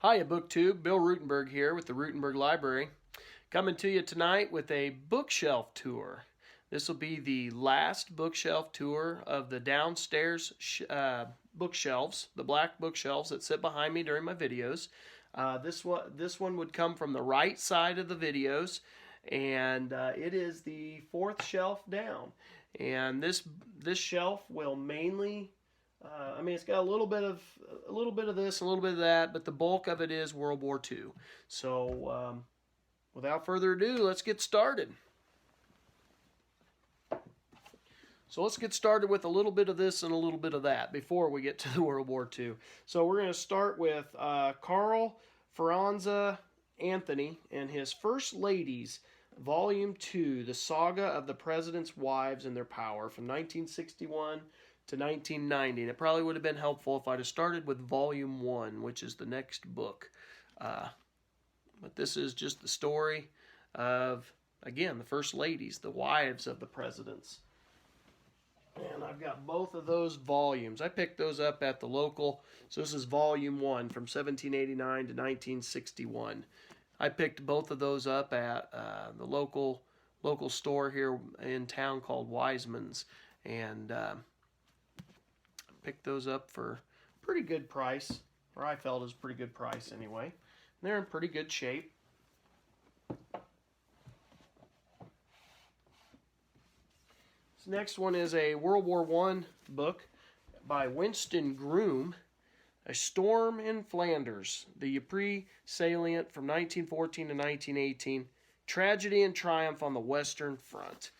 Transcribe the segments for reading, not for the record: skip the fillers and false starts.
Hiya BookTube, Bill Ruttenberg here with the Ruttenberg Library, coming to you tonight with a bookshelf tour. This will be the last bookshelf tour of the downstairs bookshelves, the black bookshelves that sit behind me during my videos. This one would come from the right side of the videos, and it is the fourth shelf down. And this shelf will mainly it's got a little bit of this, a little bit of that, but the bulk of it is World War II. So, without further ado, let's get started. So let's get started with a little bit of this and a little bit of that before we get to the World War II. So we're going to start with Carl Franz Anthony and his First Ladies, Volume 2, The Saga of the President's Wives and Their Power, from 1961 to 1990. And it probably would have been helpful if I'd have started with Volume 1, which is the next book. But this is just the story of, again, the First Ladies, the wives of the presidents. And I've got both of those volumes. I picked those up at the local. So this is Volume 1 from 1789 to 1961. I picked both of those up at the local store here in town called Wiseman's. And picked those up for a pretty good price, or I felt it was a pretty good price anyway. And they're in pretty good shape. This next one is a World War I book by Winston Groom, A Storm in Flanders, the Ypres Salient from 1914 to 1918, Tragedy and Triumph on the Western Front.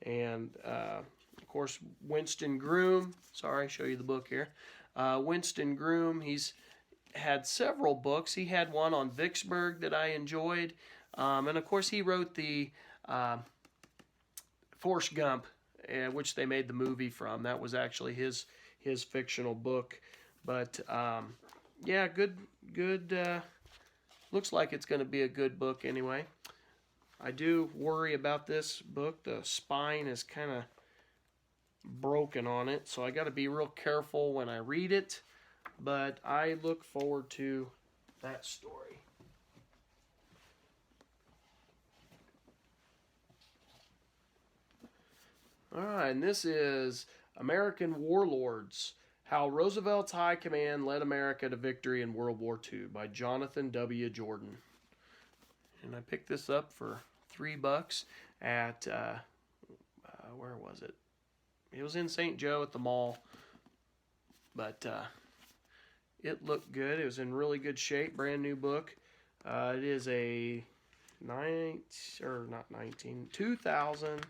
And of course, Winston Groom, sorry, show you the book here. Winston Groom, he's had several books. He had one on Vicksburg that I enjoyed. And of course, he wrote the Forrest Gump, which they made the movie from. That was actually his fictional book. But yeah, good. Looks like it's going to be a good book anyway. I do worry about this book. The spine is kind of broken on it, so I got to be real careful when I read it, but I look forward to that story. Alright, and this is American Warlords, How Roosevelt's High Command Led America to Victory in World War II by Jonathan W. Jordan. And I picked this up for $3 at, where was it? It was in St. Joe at the mall, but it looked good. It was in really good shape, brand new book. It is a 2000,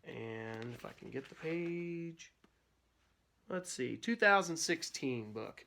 and if I can get the page, let's see, 2016 book.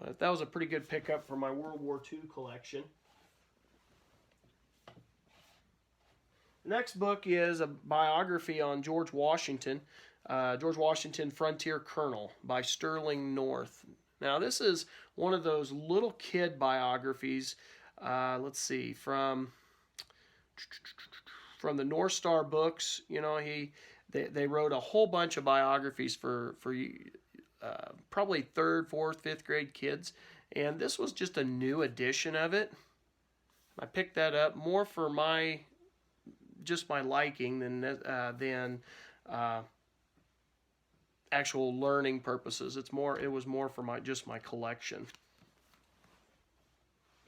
But that was a pretty good pickup for my World War II collection. The next book is a biography on George Washington, Frontier Colonel by Sterling North. Now this is one of those little kid biographies, let's see, from the North Star books. You know, they wrote a whole bunch of biographies for probably 3rd, 4th, 5th grade kids, and this was just a new edition of it. I picked that up more for just my liking than actual learning purposes. It was more for my collection.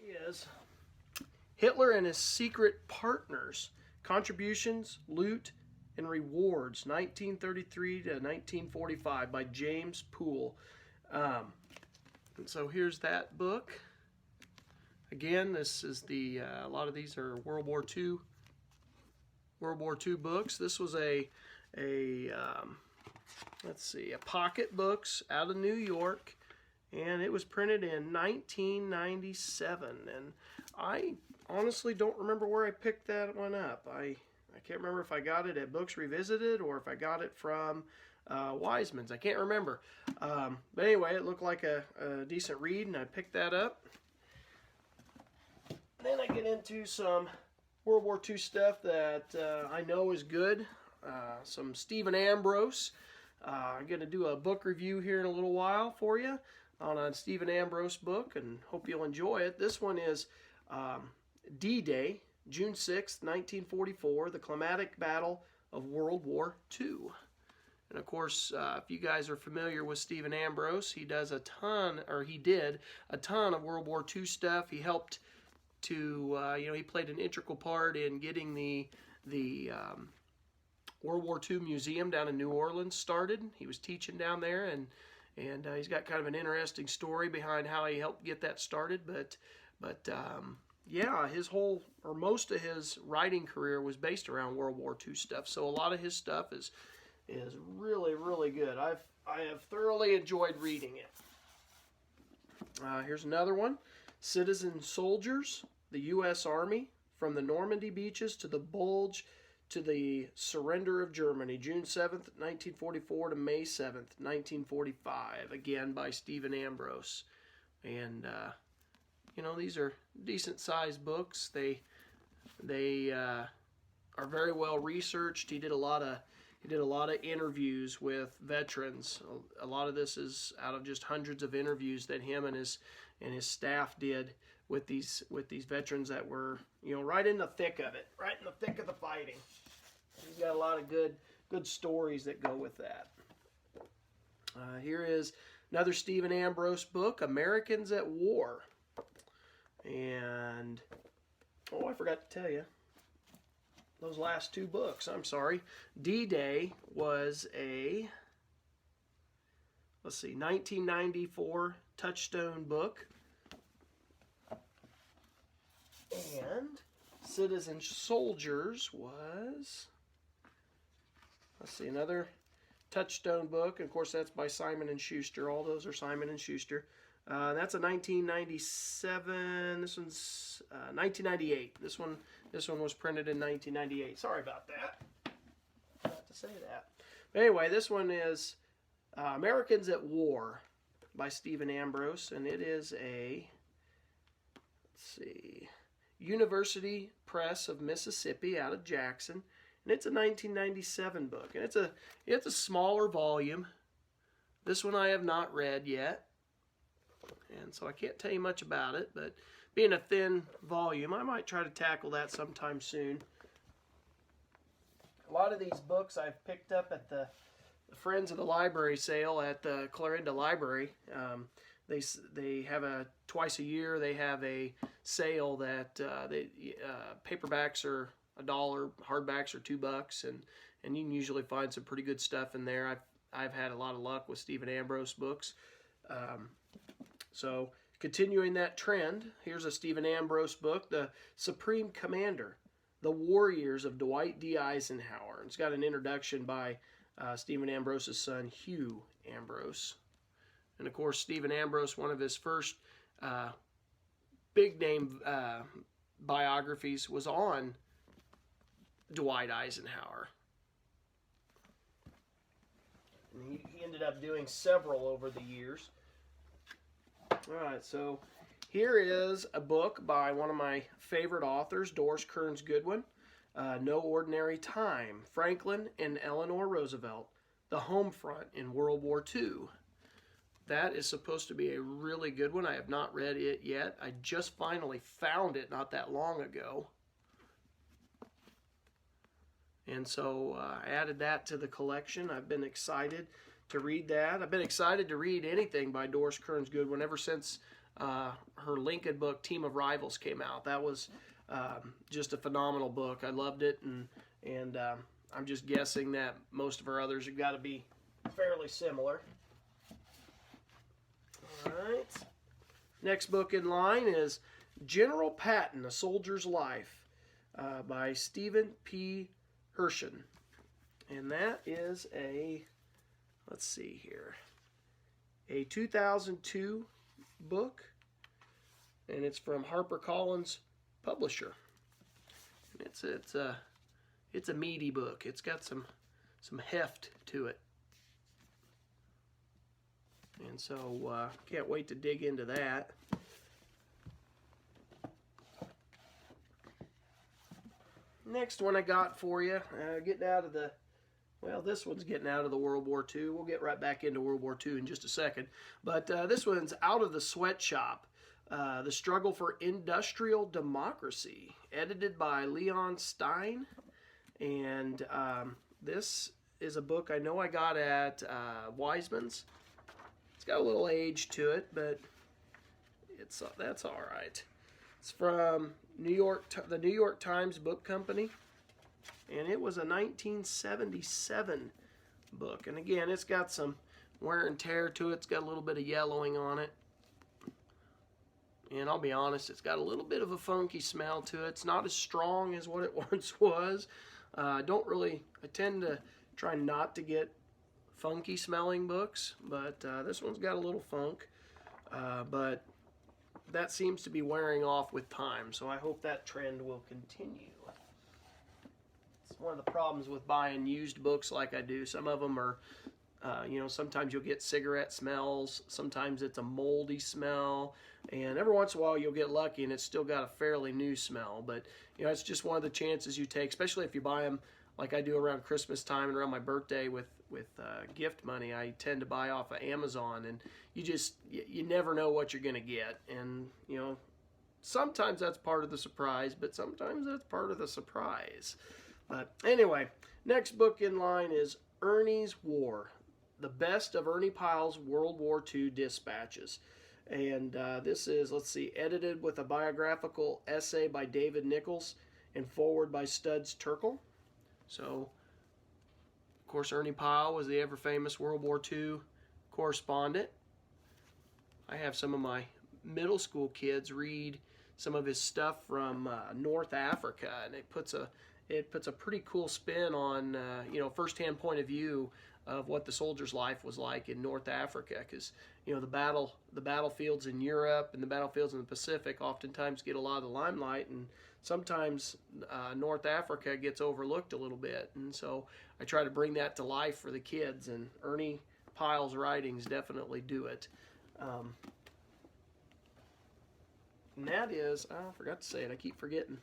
Is Hitler and His Secret Partners: Contributions, Loot, and Rewards, 1933 to 1945 by James Poole. And so here's that book. Again, this is a lot of these are World War II books. This was a pocket books out of New York, and it was printed in 1997. And I honestly don't remember where I picked that one up. I can't remember if I got it at Books Revisited or if I got it from Wiseman's. I can't remember. But anyway, it looked like a decent read, and I picked that up. Then I get into some World War II stuff that I know is good. Some Stephen Ambrose. I'm going to do a book review here in a little while for you. on a Stephen Ambrose book, and hope you'll enjoy it. This one is D-Day, June 6th, 1944, the climatic battle of World War II. And of course, if you guys are familiar with Stephen Ambrose, he did a ton of World War II stuff. He helped to, he played an integral part in getting the World War II museum down in New Orleans started. He was teaching down there, and he's got kind of an interesting story behind how he helped get that started. But yeah, most of his writing career was based around World War II stuff. So a lot of his stuff is really, really good. I have thoroughly enjoyed reading it. Here's another one. Citizen Soldiers, the U.S. Army, from the Normandy beaches to the Bulge to the surrender of Germany, June 7th, 1944 to May 7th, 1945, again by Stephen Ambrose. And, these are decent-sized books. They are very well researched. He did a lot of interviews with veterans. A lot of this is out of just hundreds of interviews that him and his staff did with these veterans that were, right in the thick of it, right in the thick of the fighting. He's got a lot of good stories that go with that. Here is another Stephen Ambrose book, Americans at War. And, I forgot to tell you, those last two books, I'm sorry. D-Day was a, 1994 Touchstone book. And Citizen Soldiers was, another Touchstone book. And of course, that's by Simon & Schuster. All those are Simon & Schuster. That's a 1997. This one's 1998. This one was printed in 1998. Sorry about that. I forgot to say that. But anyway, this one is Americans at War by Stephen Ambrose, and it is a, University Press of Mississippi out of Jackson, and it's a 1997 book, and it's a smaller volume. This one I have not read yet. And so I can't tell you much about it, but being a thin volume, I might try to tackle that sometime soon. A lot of these books I've picked up at the Friends of the Library sale at the Clarinda Library. They have twice a year they have a sale that paperbacks are $1, hardbacks are $2, and you can usually find some pretty good stuff in there. I've had a lot of luck with Stephen Ambrose books. So, continuing that trend, here's a Stephen Ambrose book, The Supreme Commander, The Warriors of Dwight D. Eisenhower. It's got an introduction by Stephen Ambrose's son, Hugh Ambrose. And, of course, Stephen Ambrose, one of his first big-name biographies was on Dwight Eisenhower. And he ended up doing several over the years. All right, so here is a book by one of my favorite authors, Doris Kearns Goodwin, No Ordinary Time, Franklin and Eleanor Roosevelt, The Home Front in World War II. That is supposed to be a really good one. I have not read it yet. I just finally found it not that long ago. And so I added that to the collection. I've been excited to read that. I've been excited to read anything by Doris Kearns Goodwin ever since her Lincoln book, Team of Rivals, came out. That was just a phenomenal book. I loved it, and I'm just guessing that most of her others have got to be fairly similar. All right. Next book in line is General Patton, A Soldier's Life by Stephen P. Hershen. And that is a, let's see here, a 2002 book, and it's from HarperCollins Publisher. And it's a meaty book. It's got some heft to it. And so can't wait to dig into that. Next one I got for you, getting out of the well, this one's getting out of the World War II. We'll get right back into World War II in just a second. But this one's Out of the Sweatshop, The Struggle for Industrial Democracy, edited by Leon Stein. And this is a book I know I got at Wiseman's. It's got a little age to it, but that's all right. It's from the New York Times Book Company, and it was a 1977 book. And again, it's got some wear and tear to it. It's got a little bit of yellowing on it. And I'll be honest, it's got a little bit of a funky smell to it. It's not as strong as what it once was. I tend to try not to get funky smelling books, but this one's got a little funk. But that seems to be wearing off with time, so I hope that trend will continue. It's one of the problems with buying used books like I do. Some of them are, sometimes you'll get cigarette smells, sometimes it's a moldy smell, and every once in a while you'll get lucky and it's still got a fairly new smell. But it's just one of the chances you take, especially if you buy them like I do around Christmas time and around my birthday with gift money. I tend to buy off of Amazon, and you never know what you're going to get. And sometimes that's part of the surprise, but sometimes that's part of the surprise. But anyway, next book in line is Ernie's War, the best of Ernie Pyle's World War II dispatches. And this is, edited with a biographical essay by David Nichols and foreword by Studs Terkel. So, of course, Ernie Pyle was the ever-famous World War II correspondent. I have some of my middle school kids read some of his stuff from North Africa, and it puts a pretty cool spin on first-hand point of view of what the soldier's life was like in North Africa, because the battlefields in Europe and the battlefields in the Pacific oftentimes get a lot of the limelight, and sometimes North Africa gets overlooked a little bit. And so I try to bring that to life for the kids, and Ernie Pyle's writings definitely do it. And that is, I forgot to say it, I keep forgetting.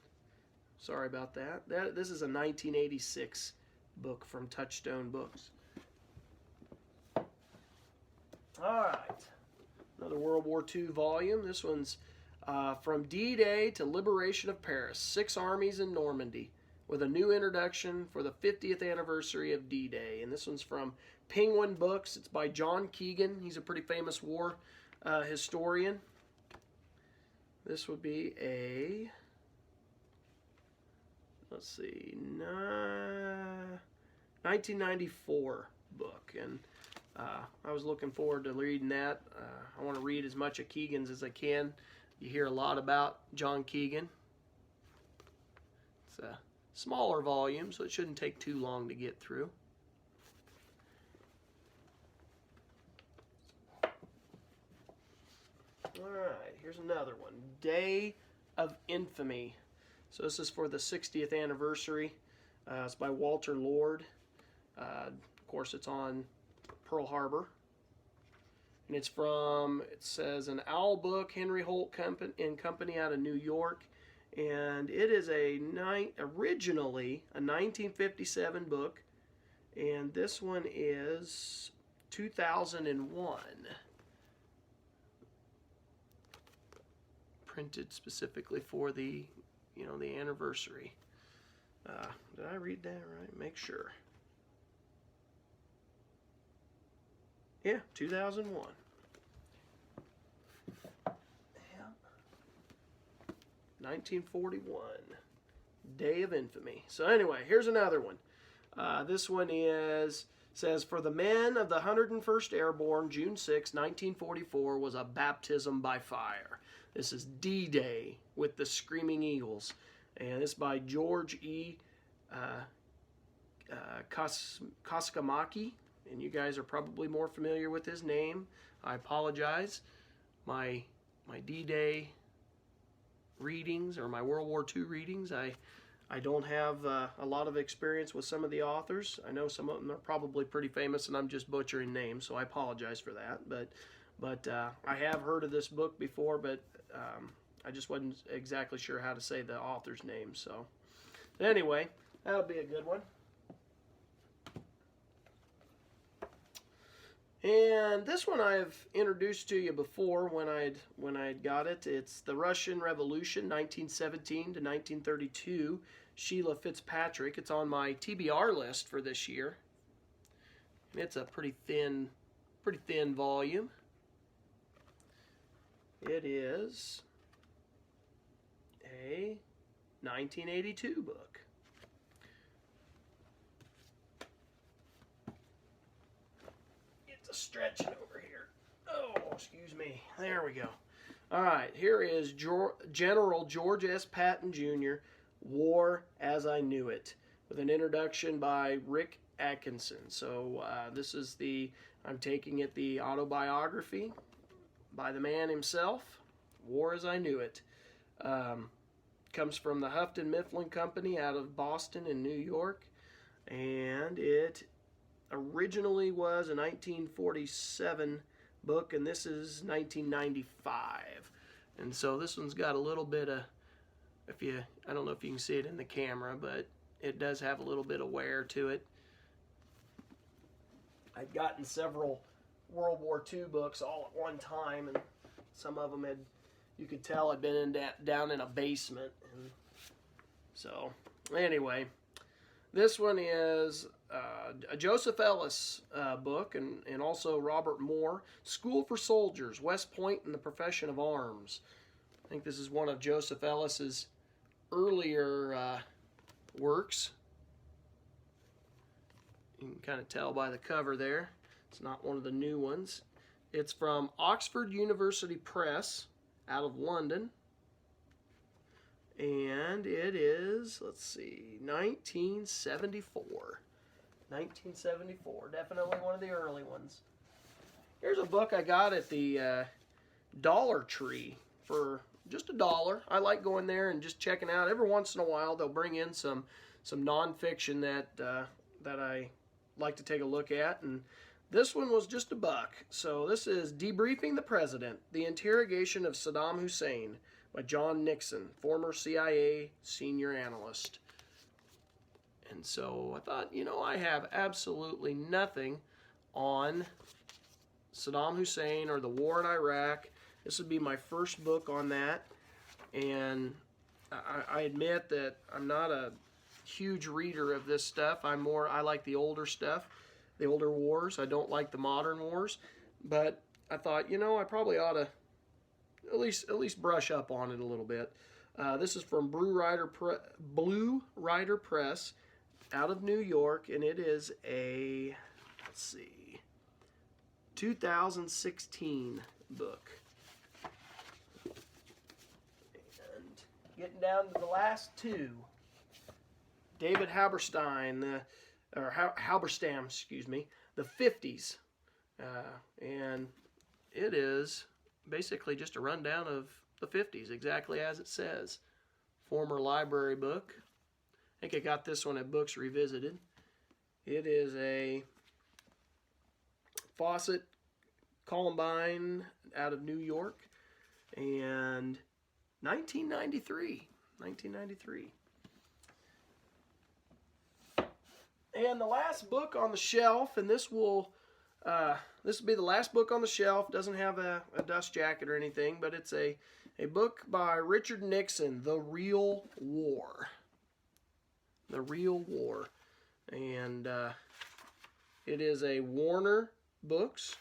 Sorry about that. This is a 1986 book from Touchstone Books. All right, another World War II volume. This one's From D-Day to Liberation of Paris, 6 Armies in Normandy, with a new introduction for the 50th anniversary of D-Day. And this one's from Penguin Books. It's by John Keegan. He's a pretty famous war historian. This would be a, 1994 book. And I was looking forward to reading that. I want to read as much of Keegan's as I can. You hear a lot about John Keegan. It's a smaller volume, so it shouldn't take too long to get through. All right, here's another one. Day of Infamy. So this is for the 60th anniversary. It's by Walter Lord. Of course, it's on Pearl Harbor. And it's from, it says, an Owl Book, Henry Holt and Company out of New York. And it is originally a 1957 book. And this one is 2001. Printed specifically for the, the anniversary. Did I read that right? Make sure. Yeah, 2001. Yeah. 1941. Day of Infamy. So anyway, here's another one. This one says, for the men of the 101st Airborne, June 6, 1944, was a baptism by fire. This is D-Day with the Screaming Eagles. And it's by George E. Koskamaki. And you guys are probably more familiar with his name. I apologize. My D-Day readings, or my World War II readings, I don't have a lot of experience with some of the authors. I know some of them are probably pretty famous, and I'm just butchering names, so I apologize for that. But I have heard of this book before, but I just wasn't exactly sure how to say the author's name. So anyway, that'll be a good one. And this one I've introduced to you before when I'd got it. It's the Russian Revolution, 1917 to 1932. Sheila Fitzpatrick. It's on my TBR list for this year. It's a pretty thin volume. It is a 1982 book. Stretching over here. Oh, excuse me. There we go. All right, here is General George S. Patton Jr., War as I Knew It, with an introduction by Rick Atkinson. So this is I'm taking it, the autobiography by the man himself, War as I Knew It. Comes from the Houghton Mifflin Company out of Boston and New York, and it originally was a 1947 book, and this is 1995. And so this one's got a little bit of, I don't know if you can see it in the camera, but it does have a little bit of wear to it. I'd gotten several World War II books all at one time, and some of them you could tell I'd been down in a basement. And so anyway, this one is a Joseph Ellis book, and also Robert Moore, School for Soldiers, West Point and the Profession of Arms. I think this is one of Joseph Ellis's earlier works. You can kind of tell by the cover there. It's not one of the new ones. It's from Oxford University Press out of London. And it is, let's see, 1974. 1974, definitely one of the early ones. Here's a book I got at the Dollar Tree for just $1. I like going there and just checking out. Every once in a while, they'll bring in some nonfiction that I like to take a look at, and this one was just $1. So this is Debriefing the President: The Interrogation of Saddam Hussein by John Nixon, former CIA senior analyst. And so I thought, I have absolutely nothing on Saddam Hussein or the war in Iraq. This would be my first book on that. And I admit that I'm not a huge reader of this stuff. I like the older stuff, the older wars. I don't like the modern wars. But I thought, I probably ought to at least brush up on it a little bit. This is from Blue Rider Press out of New York, and it is a, 2016 book. And getting down to the last two. David Halberstam, The 50s. And it is basically just a rundown of the 50s, exactly as it says. Former library book. I think I got this one at Books Revisited. It is a Fawcett Columbine out of New York, and 1993. And the last book on the shelf, and this will be the last book on the shelf. Doesn't have a dust jacket or anything, but it's a book by Richard Nixon, The Real War. The Real War. And it is a Warner Books,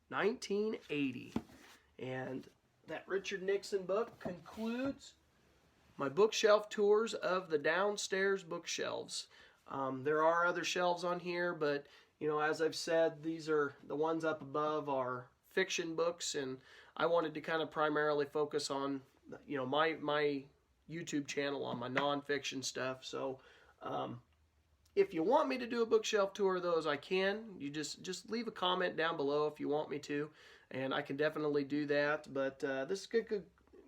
1980. And that Richard Nixon book concludes my bookshelf tours of the downstairs bookshelves. There are other shelves on here, but as I've said, these are the ones up above are fiction books, and I wanted to kind of primarily focus on my YouTube channel on my nonfiction stuff. So if you want me to do a bookshelf tour of those, I can. You just leave a comment down below if you want me to, and I can definitely do that. But this is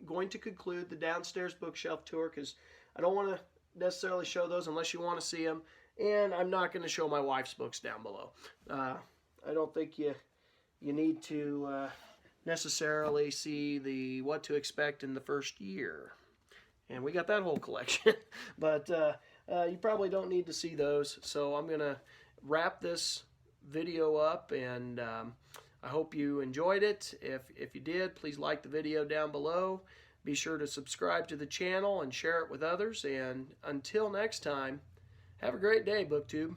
going to conclude the downstairs bookshelf tour, because I don't want to necessarily show those unless you want to see them, and I'm not going to show my wife's books down below. I don't think you need to necessarily see the what to expect in the first year. And we got that whole collection. But you probably don't need to see those. So I'm going to wrap this video up, and I hope you enjoyed it. If you did, please like the video down below. Be sure to subscribe to the channel and share it with others. And until next time, have a great day, BookTube.